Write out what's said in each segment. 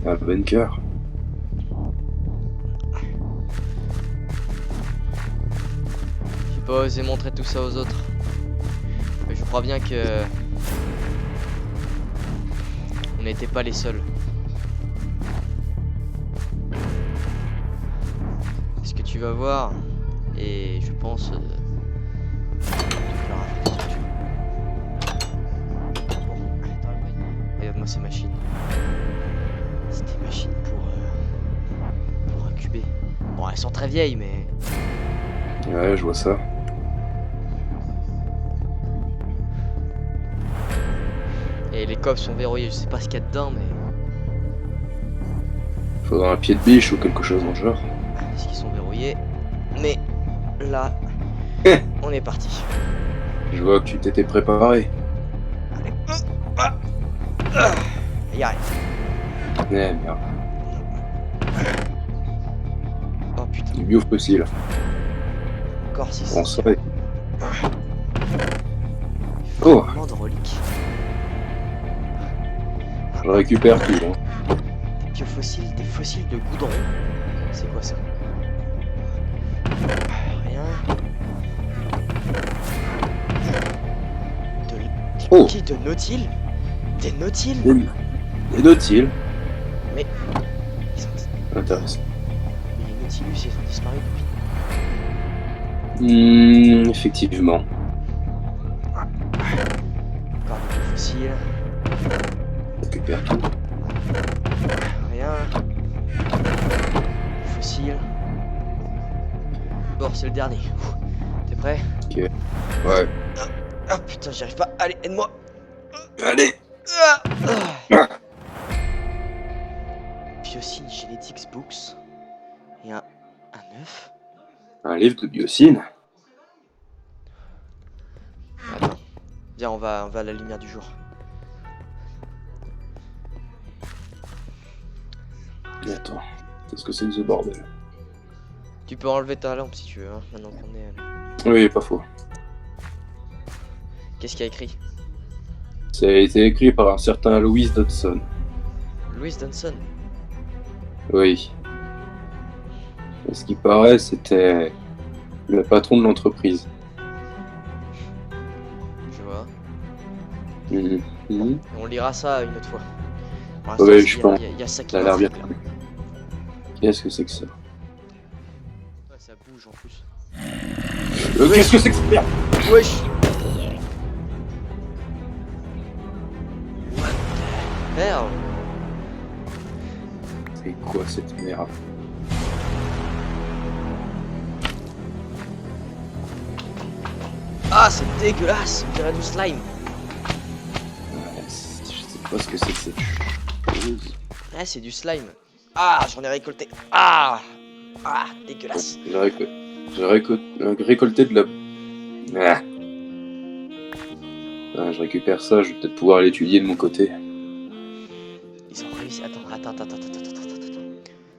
Un bunker. J'ai pas osé montrer tout ça aux autres. Mais je crois bien que on n'était pas les seuls. Ce que tu vas voir, et je pense bon, regarde-moi ces machines. C'est des machines pour incuber. Bon, elles sont très vieilles, mais Ouais, je vois ça. et les coffres sont verrouillés. Je sais pas ce qu'il y a dedans, mais Faudra un pied de biche ou quelque chose dans le genre. est-ce qu'ils sont verrouillés? Mais là, on est parti. Je vois que tu t'étais préparé. Allez. Ah. Ah. Y arrive. Eh merde. Oh putain, Du biofossile. encore 6. Bon, ça va. Oh, Vraiment de reliques. je récupère tout. Hein. Des biofossiles, des fossiles de goudron. C'est quoi ça? Rien. Des Oh. coquilles de nautiles? Des nautiles? Et d'autres-îles. Mais ils sont... Intéressant. Mais les nautilus, ils ont disparu depuis. Effectivement. Encore des biofossiles. Récupère tout. Rien. Fossiles. Bon, c'est le dernier. T'es prêt? Ok. Ouais. Ah putain, j'y arrive pas. Allez, aide-moi. Allez. Ah. Ah. Biocine Genetics Books. Et un œuf. Un livre de biocine. Attends. Viens, on va à la lumière du jour. Mais attends. Qu'est-ce que c'est que ce bordel? Tu peux enlever ta lampe si tu veux, hein, maintenant qu'on est... Oui, pas faux. Qu'est-ce qu'il y a écrit? Ça a été écrit par un certain Louis Dodson. Louis Dunson. Oui. Et ce qui paraît, c'était le patron de l'entreprise. Je vois. Mhm. On lira ça une autre fois. Pour Ouais, l'instant, je pense. il y a ça qui Ça a l'air bien. m'intrigue, là. Qu'est-ce que c'est que ça? Ouais, ça bouge en plus. Qu'est-ce que c'est que ça? Merde. Wesh. Merde. C'est quoi cette merde? Ah, c'est dégueulasse. On dirait du slime. Ouais, je sais pas ce que c'est que cette chose. Ouais, c'est du slime. Ah, j'en ai récolté. Ah. Ah, dégueulasse. J'ai récolté de la... Ah. Ah, je récupère ça, je vais peut-être pouvoir l'étudier de mon côté. Ils ont réussi. Attends.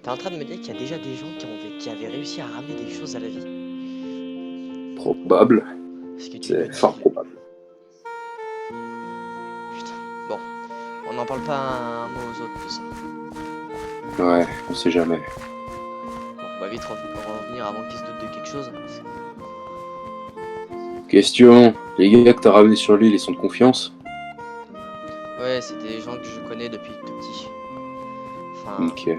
T'es en train de me dire qu'il y a déjà des gens qui avaient réussi à ramener des choses à la vie? Probable. Parce que tu C'est me fort dis. probable. Putain. Bon, on n'en parle pas un mot aux autres de ça. Ouais, on sait jamais. Bon, on va vite revenir avant qu'ils se doutent de quelque chose. Question, les gars que t'as ramenés sur l'île, ils sont de confiance? Ouais, c'est des gens que je connais depuis tout petit. Enfin, Ok.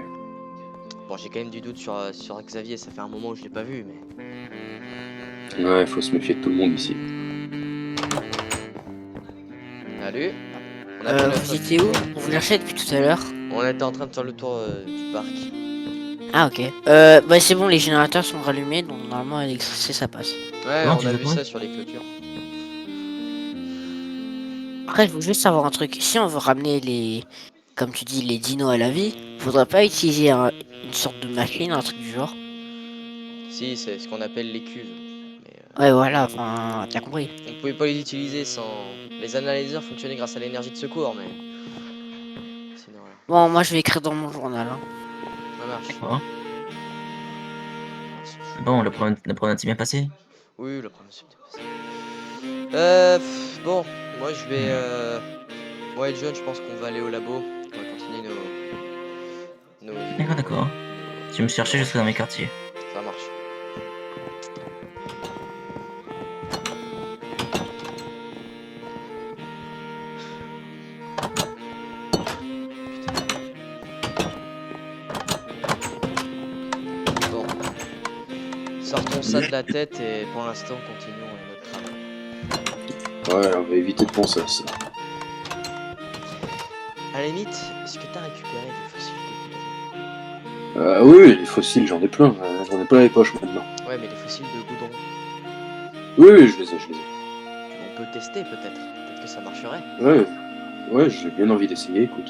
bon, j'ai quand même du doute sur Xavier, ça fait un moment que je l'ai pas vu, mais... Ouais, faut se méfier de tout le monde ici. Salut. On a fait notre... Vous étiez où? On vous cherchait depuis tout à l'heure. On était en train de faire le tour du parc. Ah ok. Bah c'est bon, les générateurs sont rallumés, donc normalement l'électricité ça passe. Ouais, Comment on tu a fais vu quoi? ça sur les clôtures. Après, je veux juste savoir un truc. Si on veut ramener les, comme tu dis, les dinos à la vie, faudrait pas utiliser une sorte de machine, un truc du genre. Si, c'est ce qu'on appelle les cuves. Mais Ouais, voilà, enfin, t'as compris. on pouvait pas les utiliser sans... Les analyseurs fonctionnaient grâce à l'énergie de secours, mais... Sinon, voilà. Bon, moi je vais écrire dans mon journal. Hein. Ça marche. Quoi? Bon, la promenade s'est bien passée. Oui, le problème c'est bien passé. Bon, moi je vais... Moi et John, je pense qu'on va aller au labo. On va continuer D'accord, d'accord. Tu me cherchais, je serai dans mes quartiers. Ça marche. Bon. Sortons ça de la tête et pour l'instant continuons notre travail. Ouais, on va éviter de penser à ça. À la limite, est-ce que t'as récupéré des fossiles de goudron? Oui, les fossiles, j'en ai plein. J'en ai plein les poches maintenant. Ouais, mais les fossiles de goudron, Oui, je les ai, je les ai. on peut tester peut-être. Peut-être que ça marcherait. Ouais, j'ai bien envie d'essayer, écoute.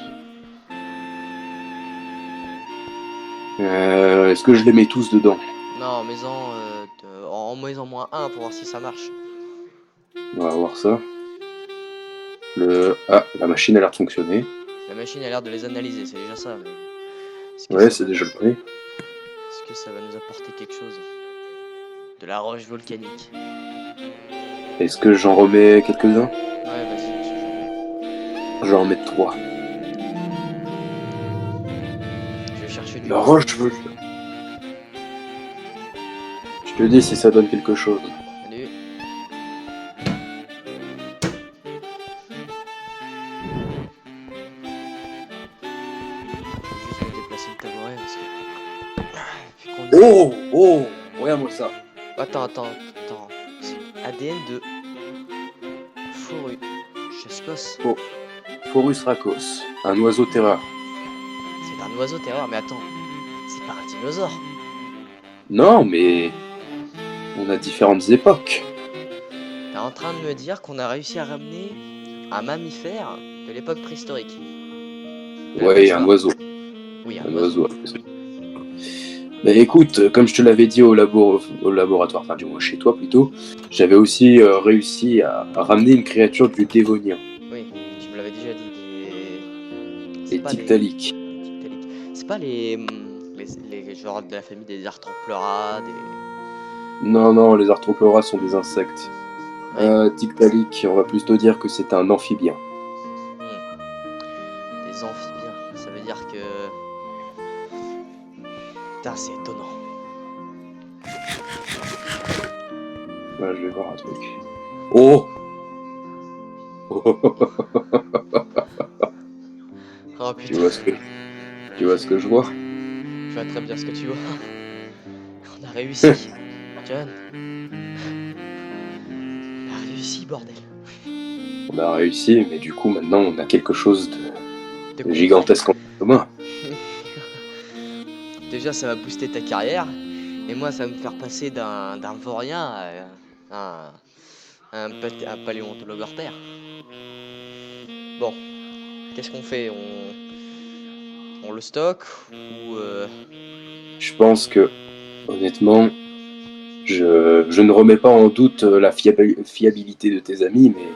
Est-ce que je les mets tous dedans? Non, en mets-en moins un pour voir si ça marche. On va voir ça. Ah, la machine a l'air de fonctionner. La machine a l'air de les analyser, c'est déjà ça. Mais... est-ce que Ouais, ça c'est va- déjà le premier. Est-ce que ça va nous apporter quelque chose? De la roche volcanique. Est-ce que j'en remets quelques-uns? Ouais, vas-y, monsieur Jean. Je vais en mettre 3. Je vais chercher du La roche, je te dis si ça donne quelque chose. Salut. Je vais juste me déplacer le tabouret parce que... Vu qu'on- Oh, regarde-moi ça. Attends. C'est ADN de... Fourru. Chascos. Forus racos, un oiseau terreur. C'est un oiseau terreur, mais attends. C'est pas un dinosaure. Non, mais on a différentes époques. T'es en train de me dire qu'on a réussi à ramener un mammifère de l'époque préhistorique. De la Ouais, préhistoire. un oiseau. Oui, Un oiseau. Mais écoute, comme je te l'avais dit au laboratoire, enfin du moins chez toi plutôt, j'avais aussi réussi à ramener une créature du Dévonien, Oui, tu me l'avais déjà dit. les C'est pas Tiktaalik. Tiktaalik. C'est pas les genres de la famille des Arthropleuras, des... Non, les Arthropleuras sont des insectes. Ouais. Tiktaalik, on va plutôt dire que c'est un amphibien. Des amphibiens. Ça veut dire que... Putain, c'est étonnant. Voilà, je vais voir un truc. Oh Oh tu putain, vois ce que je vois? je vois très bien ce que tu vois. On a réussi, John. On a réussi, bordel. On a réussi, mais du coup maintenant on a quelque chose de De gigantesque en commun. Déjà, ça va booster ta carrière. Et moi, ça va me faire passer d'un vaurien à un paléontologue hors pair. Bon, qu'est-ce qu'on fait? On le stocke ou Je pense que, honnêtement, je ne remets pas en doute la fiabilité de tes amis, mais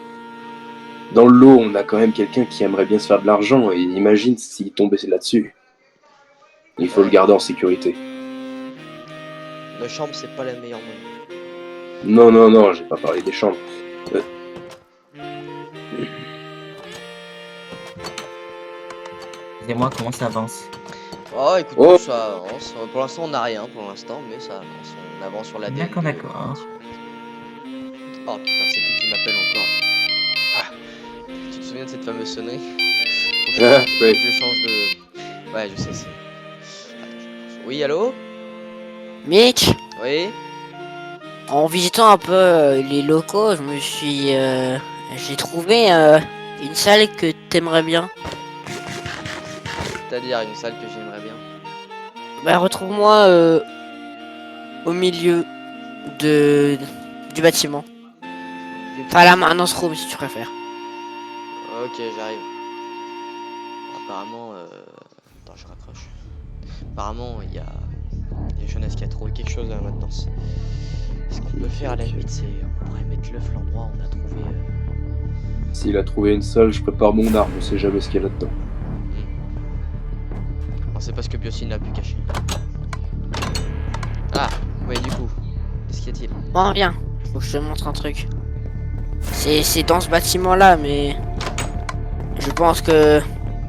dans le lot, on a quand même quelqu'un qui aimerait bien se faire de l'argent, et imagine s'il tombait là-dessus. Il faut le garder en sécurité. la chambre, c'est pas la meilleure monnaie. Non, j'ai pas parlé des chambres. Dis-moi comment ça avance. Oh, écoute, Oh. ça avance. Pour l'instant, on n'a rien pour l'instant, mais ça avance. On avance sur la D'accord, d'accord. Oh putain, c'est qui m'appelle encore? Ah, tu te souviens de cette fameuse sonnerie? Faut que Ah, ouais. je change de... Ouais, je sais, c'est... Attends, oui, allô? Mitch, Oui? en visitant un peu les locaux, j'ai trouvé une salle que t'aimerais bien. C'est-à-dire une salle que j'aimerais bien. Bah retrouve-moi au milieu du bâtiment. Enfin la maintenance room si tu préfères. Ok, j'arrive. Apparemment... Attends, je raccroche. Apparemment, il y a Jonas qui a trouvé quelque chose à la maintenance. Ce qu'on peut faire à la limite, c'est... On pourrait mettre l'œuf l'endroit où on a trouvé... S'il a trouvé une salle, je prépare mon arme, on sait jamais ce qu'il y a là-dedans. C'est parce que Biosine l'a pu cacher. Ah, oui, du coup, qu'est-ce qu'y a-t-il? Bon viens, faut que je te montre un truc. C'est dans ce bâtiment là mais... Je pense que...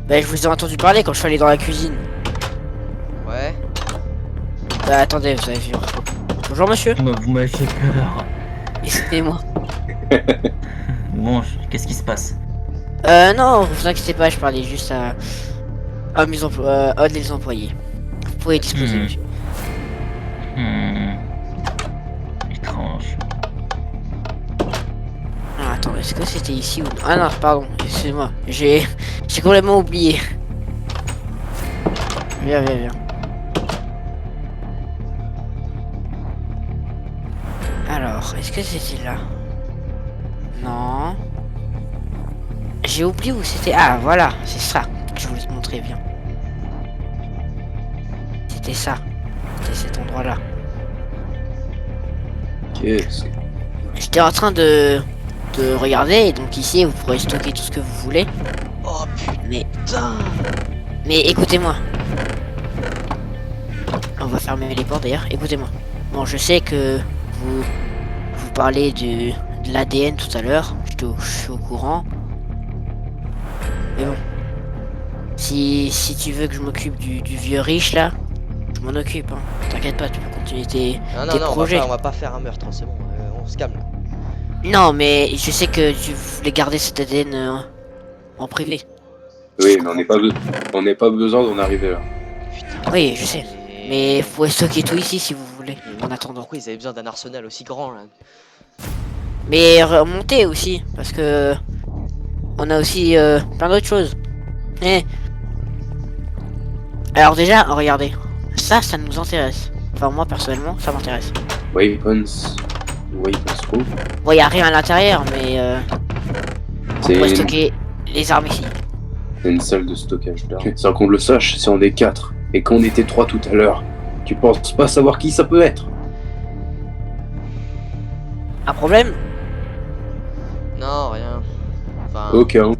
Bah je vous ai entendu parler quand je suis allé dans la cuisine. Ouais. Bah attendez, vous allez vivre. Bonjour monsieur, Vous m'avez fait peur. excusez-moi. Bon, qu'est-ce qui se passe? Non, vous inquiétez pas, je parlais juste à mes à des employés. Vous pouvez disposer, Hmm. monsieur. Étrange. Ah, attends, est-ce que c'était ici ou... Ah non, pardon, excusez-moi. J'ai complètement oublié. Viens, viens, viens. Alors, est-ce que c'était là? Non. J'ai oublié où c'était. Ah, voilà, c'est ça que je voulais te montrer, bien. C'était ça. C'était cet endroit-là. Qu'est-ce que... J'étais en train de regarder, et donc ici, vous pourrez stocker tout ce que vous voulez. Oh Mais, putain. mais écoutez-moi. On va fermer les portes d'ailleurs. Écoutez-moi. Bon, je sais que vous parlez de l'ADN tout à l'heure. Je suis au courant. Mais bon. Si tu veux que je m'occupe du vieux riche là, je m'en occupe. Hein. T'inquiète pas, tu peux continuer tes Non, projets. on va pas faire un meurtre, c'est bon, on se calme. Non, mais je sais que tu voulais garder cet ADN en privé. Oui, mais on n'est pas besoin d'en arriver là. Putain. Oui, je sais. Mais vous pouvez stocker tout ici si vous voulez, Mais en attendant. pourquoi ils avaient besoin d'un arsenal aussi grand là? Mais remontez aussi, parce que on a aussi plein d'autres choses. Eh. Alors déjà, regardez. Ça nous intéresse. Enfin, moi personnellement, ça m'intéresse. Weapons Pro. Bon, y a rien à l'intérieur, mais on C'est pourrait une... stocker les armes ici. c'est une salle de stockage d'armes. Sans qu'on le sache, si on est 4 et qu'on était 3 tout à l'heure, tu penses pas savoir qui ça peut être? Un problème? Non, rien. Enfin. Aucun.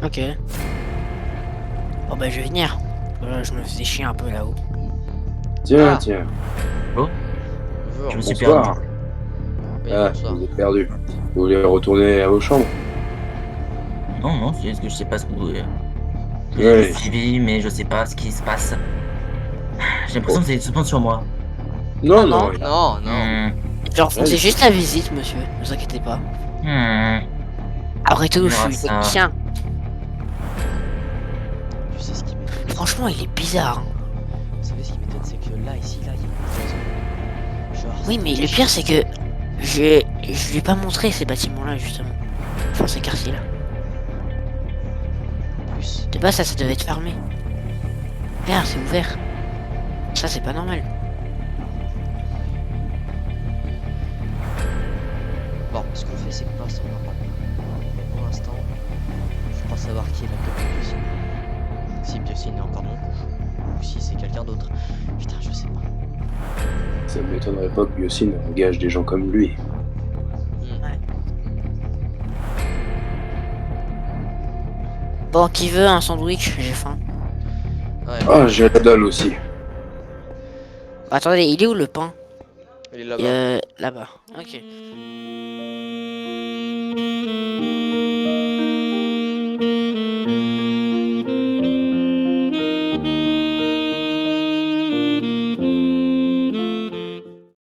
Ok. Bon bah je vais venir. Je me faisais chier un peu là-haut. Tiens, Ah. tiens. Bonjour. Je me suis Bonsoir. perdu. Oui, Ah, bonsoir. vous êtes perdu. Vous voulez retourner à vos chambres? Non, c'est ce que je sais pas ce que vous... Ouais. J'ai suivi, mais je sais pas ce qui se passe. J'ai l'impression que vous avez des soupçons sur moi. Non, non. non. Non, non. Genre, Ouais. c'est juste la visite, monsieur. Ne vous inquiétez pas. Après tout, On je verra suis ça. technicien. Tu sais ce qui m'étonne? Franchement, il est bizarre. Hein. Vous savez ce qui m'étonne, c'est que là, ici, là, il y a une maison. Genre. Oui, mais le pire, c'est que je lui ai pas montré ces bâtiments-là, justement. Enfin, ces quartiers-là. Plus. De base, ça devait être fermé. Regarde, c'est ouvert. Ça, c'est pas normal. Bon, ce qu'on fait, c'est que pour l'instant, on en parle pas. Mais pour l'instant, je crois savoir qui est la copine de Biocine. Si Biocine est encore mon coup. Ou si c'est quelqu'un d'autre. Putain, je sais pas. Ça m'étonnerait pas que Biocine engage des gens comme lui. Bon, qui veut un sandwich? J'ai faim. Ouais, Ah, j'ai la dalle aussi. Bah, attendez, il est où le pain? il est là-bas. Là-bas. Ok.